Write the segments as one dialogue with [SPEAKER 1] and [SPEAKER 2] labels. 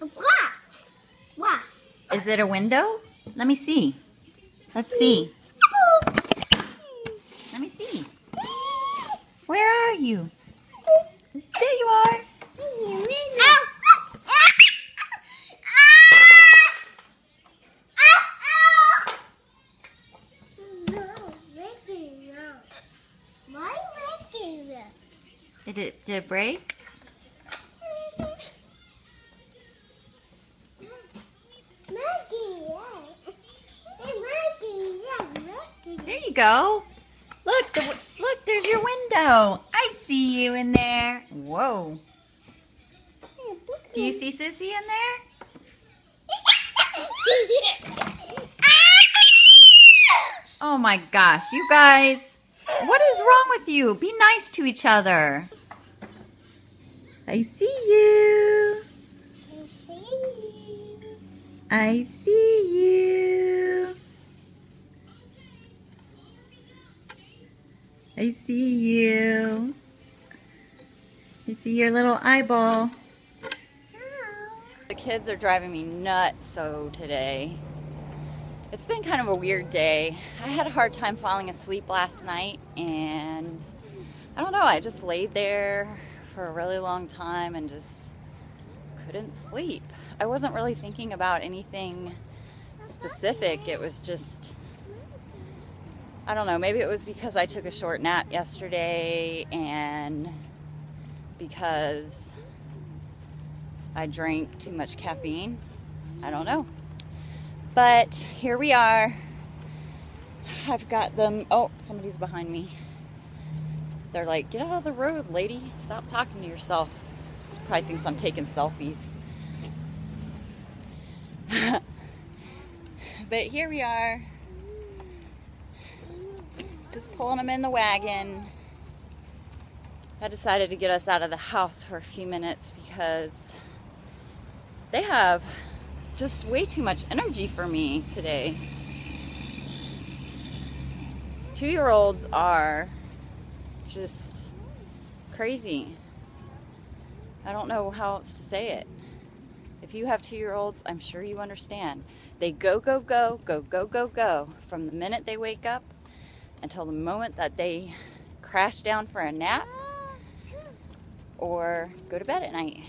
[SPEAKER 1] Glass. Glass.
[SPEAKER 2] Is it a window? Let me see. Let's see. Let me see. Where are you? There you are. Did it break? There you go. Look, look, there's your window. I see you in there. Whoa. Do you see Sissy in there? Oh my gosh, you guys. What is wrong with you? Be nice to each other. I see you. I see you. I see you. I see your little eyeball. The kids are driving me nuts so today. It's been kind of a weird day. I had a hard time falling asleep last night, and I don't know, I just laid there for a really long time and just couldn't sleep. I wasn't really thinking about anything specific. It was just, I don't know, maybe it was because I took a short nap yesterday and because I drank too much caffeine. I don't know. But here we are. I've got them. Oh, somebody's behind me. They're like, get out of the road, lady. Stop talking to yourself. Probably thinks I'm taking selfies. But here we are. Just pulling them in the wagon. I decided to get us out of the house for a few minutes because they have just way too much energy for me today. 2-year-olds are just crazy. I don't know how else to say it. If you have 2-year-olds, I'm sure you understand. They go, go, go, go, go, go, go from the minute they wake up until the moment that they crash down for a nap or go to bed at night.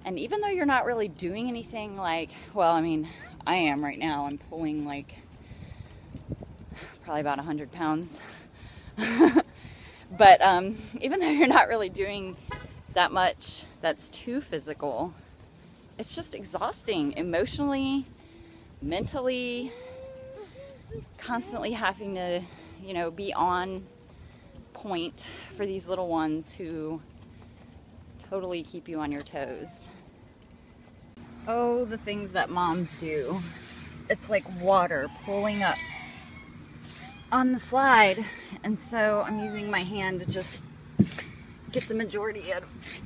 [SPEAKER 2] And even though you're not really doing anything like, well, I mean, I am right now. I'm pulling like probably about 100 pounds. But even though you're not really doing that much that's too physical, it's just exhausting emotionally, mentally, constantly having to, you know, be on point for these little ones who totally keep you on your toes. Oh, the things that moms do. It's like water pulling up on the slide, and so I'm using my hand to just get the majority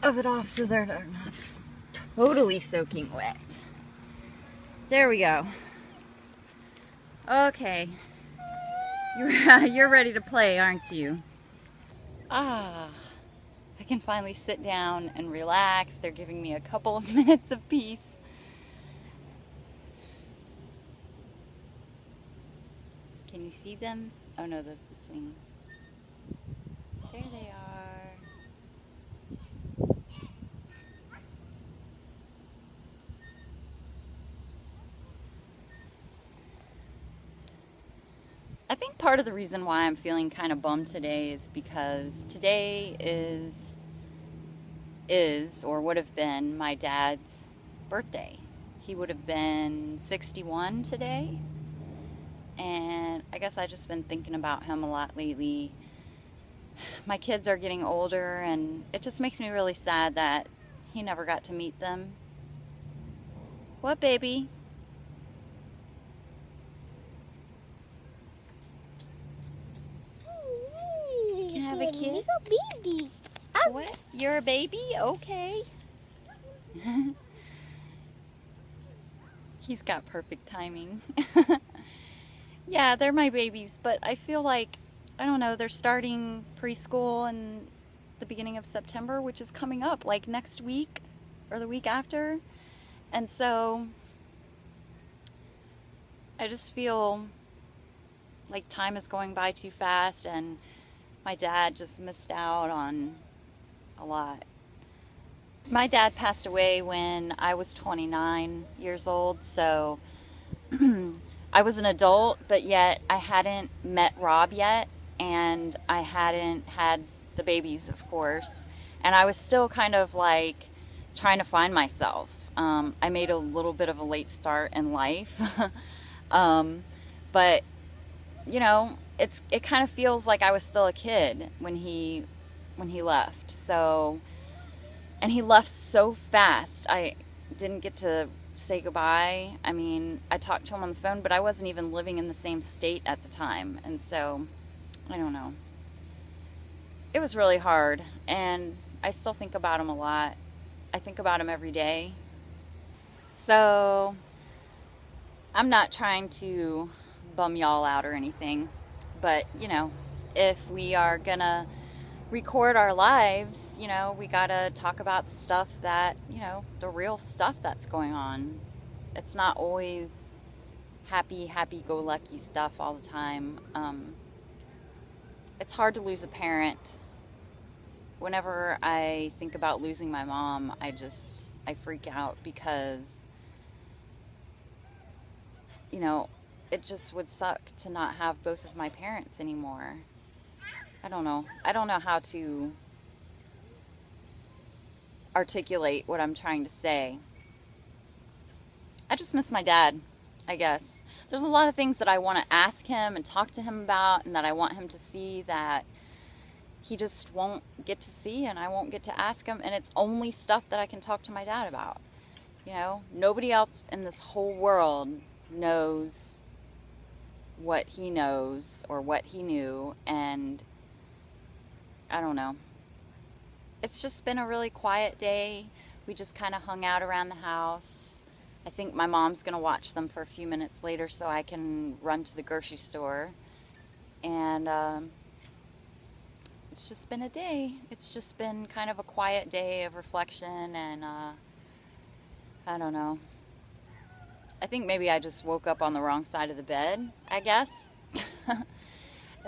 [SPEAKER 2] of it off so they're not totally soaking wet. There we go. Okay. You're ready to play, aren't you? Ah, I can finally sit down and relax. They're giving me a couple of minutes of peace. Can you see them? Oh no, those are the swings. There they are. I think part of the reason why I'm feeling kind of bummed today is because today is or would have been my dad's birthday. He would have been 61 today. And I guess I've just been thinking about him a lot lately. My kids are getting older, and it just makes me really sad that he never got to meet them. What, baby? Can I have a kiss?
[SPEAKER 1] Baby.
[SPEAKER 2] What? You're a baby? Okay. He's got perfect timing. Yeah, they're my babies, but I feel like, I don't know, they're starting preschool in the beginning of September, which is coming up, like next week. or the week after. And so I just feel like time is going by too fast, and my dad just missed out on a lot. My dad passed away when I was 29 years old, so I was an adult, but yet I hadn't met Rob yet, and I hadn't had the babies, of course, and I was still kind of like trying to find myself. I made a little bit of a late start in life, but you know, it kind of feels like I was still a kid when he left. So, and he left so fast. I didn't get to say goodbye. I mean, I talked to him on the phone, but I wasn't even living in the same state at the time. And so, I don't know. It was really hard, and I still think about him a lot. I think about him every day. So, I'm not trying to bum y'all out or anything, but, you know, if we are gonna record our lives, you know, we gotta talk about the stuff that, you know, the real stuff that's going on. It's not always happy-go-lucky stuff all the time. It's hard to lose a parent. Whenever I think about losing my mom, I freak out, because, you know, it just would suck to not have both of my parents anymore. I don't know. I don't know how to articulate what I'm trying to say. I just miss my dad, I guess. There's a lot of things that I want to ask him and talk to him about, and that I want him to see that he just won't get to see, and I won't get to ask him, and it's only stuff that I can talk to my dad about. You know, nobody else in this whole world knows what he knows or what he knew, and I don't know. It's just been a really quiet day. We just kind of hung out around the house. I think my mom's gonna watch them for a few minutes later so I can run to the grocery store. And it's just been a day. It's just been kind of a quiet day of reflection, and I don't know. I think maybe I just woke up on the wrong side of the bed, I guess.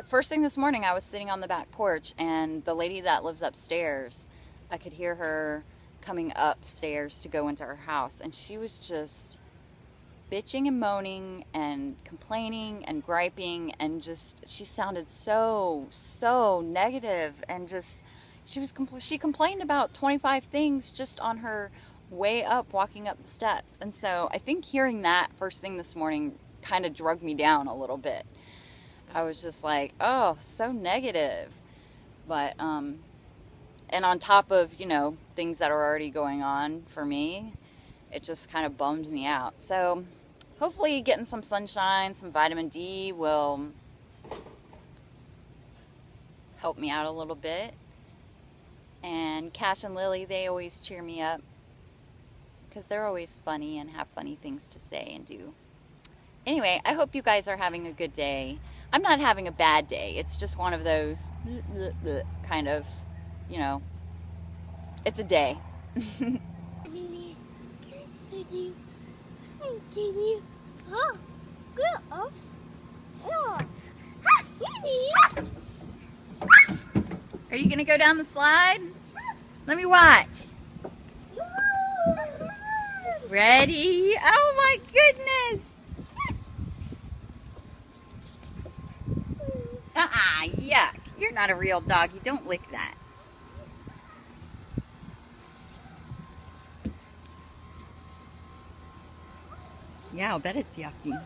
[SPEAKER 2] First thing this morning, I was sitting on the back porch, and the lady that lives upstairs, I could hear her coming upstairs to go into her house, and she was just bitching and moaning and complaining and griping, and just, she sounded so negative, and just, she complained about 25 things just on her way up, walking up the steps. And so I think hearing that first thing this morning kind of drug me down a little bit. I was just like, oh, so negative. But, and on top of, you know, things that are already going on for me, it just kind of bummed me out. So hopefully getting some sunshine, some vitamin D will help me out a little bit. And Cash and Lily, they always cheer me up, because they're always funny and have funny things to say and do. Anyway, I hope you guys are having a good day. I'm not having a bad day. It's just one of those kind of, you know, it's a day. Are you gonna go down the slide? Let me watch. Ready? Oh my goodness! Yuck. You're not a real dog. You don't lick that. Yeah, I'll bet it's yucky.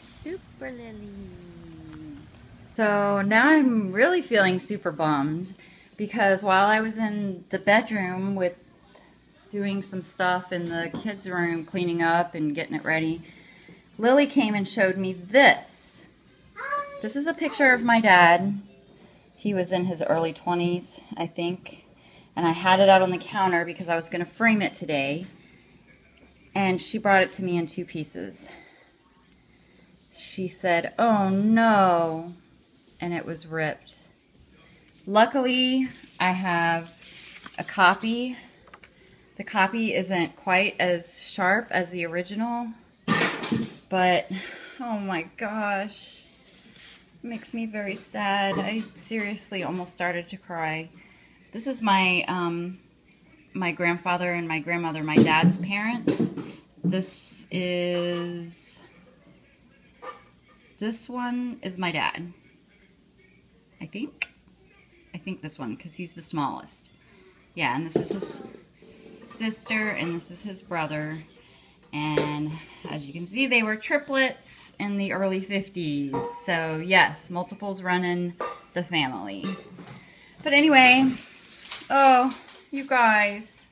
[SPEAKER 2] Super Lily. So now I'm really feeling super bummed, because while I was in the bedroom with doing some stuff in the kids' room, cleaning up and getting it ready, Lily came and showed me this. This is a picture of my dad. He was in his early 20s, I think, and I had it out on the counter because I was going to frame it today, and she brought it to me in 2 pieces. She said, "Oh no, and it was ripped. Luckily, I have a copy. The copy isn't quite as sharp as the original, but oh my gosh, it makes me very sad. I seriously almost started to cry. This is my my grandfather and my grandmother, my dad's parents. This one is my dad, I think this one, because he's the smallest. Yeah, and this is his sister, and this is his brother. And as you can see, they were triplets in the early 50s. So yes, multiples running the family. But anyway, oh, you guys,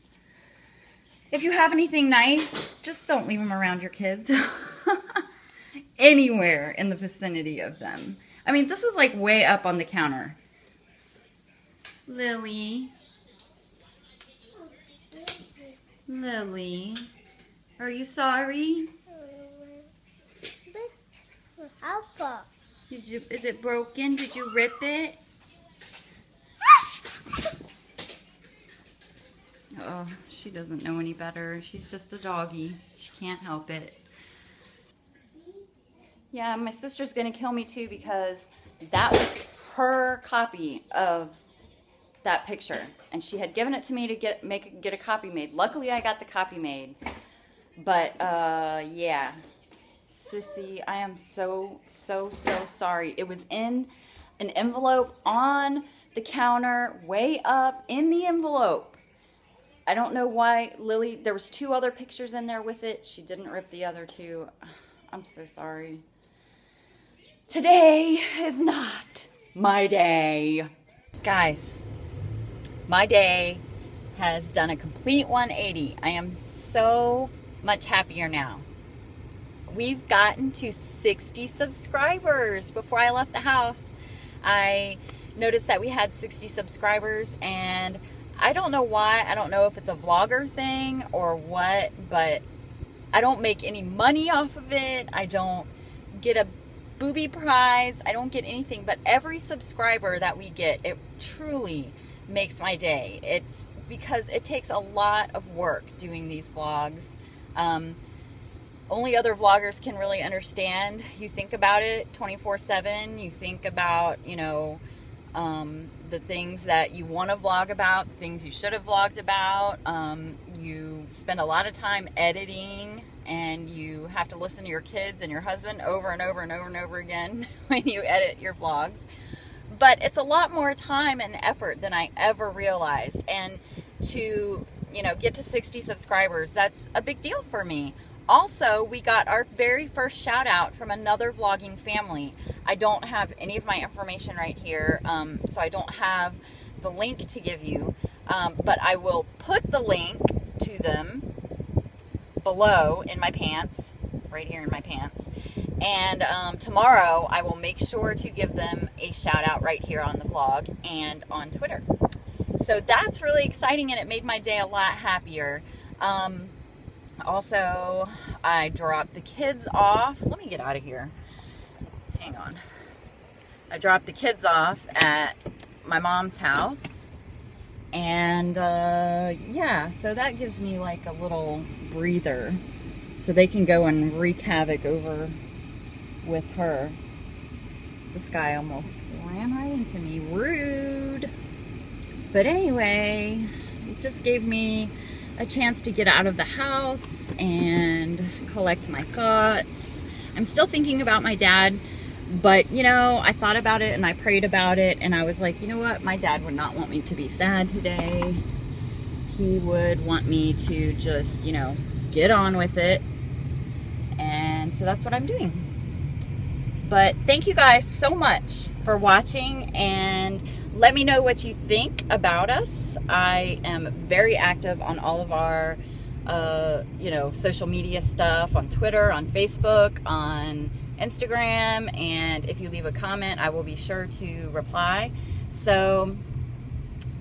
[SPEAKER 2] if you have anything nice, just don't leave them around your kids. Anywhere in the vicinity of them. I mean, this was like way up on the counter. Lily. Lily. Are you sorry? Is it broken? Did you rip it? Oh, she doesn't know any better. She's just a doggy. She can't help it. Yeah, my sister's gonna kill me too, because that was her copy of that picture, and she had given it to me to get a copy made. Luckily, I got the copy made. But yeah, Sissy, I am so sorry. It was in an envelope on the counter, way up in the envelope. I don't know why Lily. There was 2 other pictures in there with it. She didn't rip the other 2. I'm so sorry. Today is not my day. Guys, my day has done a complete 180. I am so much happier now. We've gotten to 60 subscribers. Before I left the house, I noticed that we had 60 subscribers, and I don't know why. I don't know if it's a vlogger thing or what, but I don't make any money off of it. I don't get a booby prize. I don't get anything, but every subscriber that we get, it truly makes my day. It's because it takes a lot of work doing these vlogs. Only other vloggers can really understand. You think about it 24/7. You think about, you know, the things that you want to vlog about, the things you should have vlogged about. You spend a lot of time editing, and you have to listen to your kids and your husband over and over and over and over again when you edit your vlogs. But it's a lot more time and effort than I ever realized. And to, you know, get to 60 subscribers, that's a big deal for me. Also, we got our very first shout out from another vlogging family. I don't have any of my information right here, so I don't have the link to give you, but I will put the link to them below in my pants, right here in my pants. And tomorrow I will make sure to give them a shout out right here on the vlog and on Twitter. So that's really exciting, and it made my day a lot happier. Also, I dropped the kids off. Let me get out of here. Hang on. I dropped the kids off at my mom's house. And yeah, so that gives me like a little breather, so they can go and wreak havoc over with her. This guy almost ran right into me. Rude. But anyway, it just gave me a chance to get out of the house and collect my thoughts. I'm still thinking about my dad, but you know, I thought about it and I prayed about it, and I was like, you know what, my dad would not want me to be sad today. He would want me to just, you know, get on with it. And so that's what I'm doing. But thank you guys so much for watching, and let me know what you think about us. I am very active on all of our, you know, social media stuff, on Twitter, on Facebook, on Instagram, and if you leave a comment, I will be sure to reply. So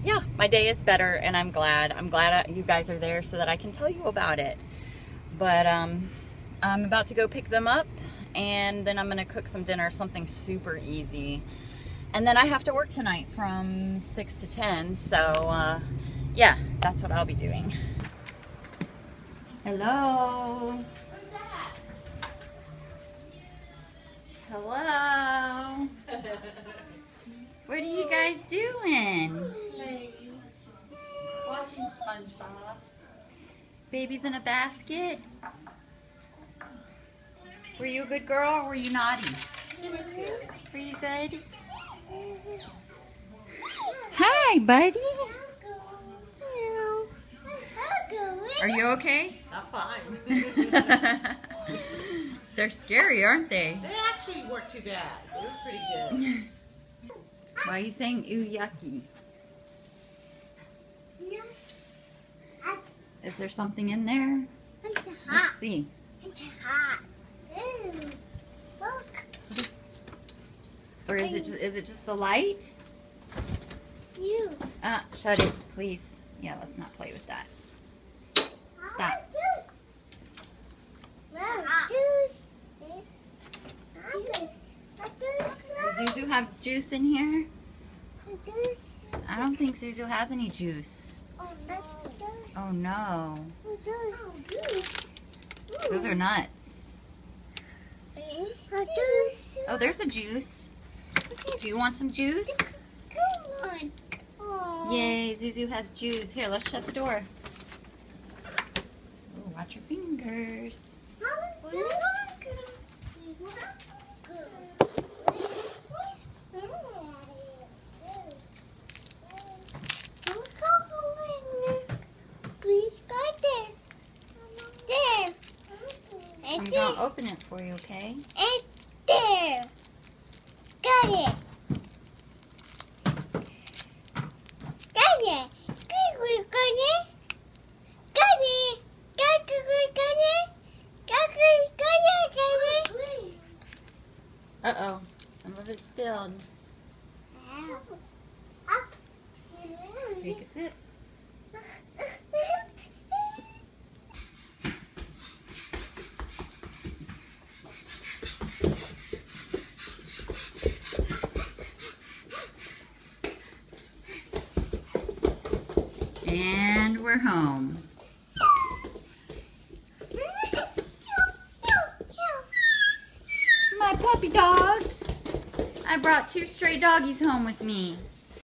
[SPEAKER 2] yeah, my day is better, and I'm glad you guys are there so that I can tell you about it. But I'm about to go pick them up, and then I'm gonna cook some dinner, something super easy. And then I have to work tonight from 6 to 10, so yeah, that's what I'll be doing. Hello.
[SPEAKER 1] Who's that?
[SPEAKER 2] Hello. What are you guys doing?
[SPEAKER 3] Hey, watching SpongeBob.
[SPEAKER 2] Babies in a basket? Were you a good girl or were you naughty?
[SPEAKER 3] She was good.
[SPEAKER 2] Were you good? Hi, buddy. Are you okay?
[SPEAKER 3] I'm fine.
[SPEAKER 2] They're scary, aren't they?
[SPEAKER 3] They actually weren't too bad. They were pretty good.
[SPEAKER 2] Why are you saying ooh yucky? Is there something in there?
[SPEAKER 1] It's
[SPEAKER 2] Let's
[SPEAKER 1] hot.
[SPEAKER 2] see.
[SPEAKER 1] It's hot. Ew. Look.
[SPEAKER 2] Or is it just the light?
[SPEAKER 1] You.
[SPEAKER 2] Shut it, please. Yeah, let's not play with that. Stop. Does Zuzu have juice in here? I don't think Zuzu has any juice. Oh no. Those are nuts. Oh, there's a juice. Do you want some juice? Yay, Zuzu has juice. Here, let's shut the door. Ooh, watch your fingers. I'm gonna open it for you, okay?
[SPEAKER 1] It's there. Got it. Got it. Got it. Got it. Got it.
[SPEAKER 2] Uh-oh, some of it spilled. Take a sip. And we're home. My puppy dogs. I brought 2 stray doggies home with me.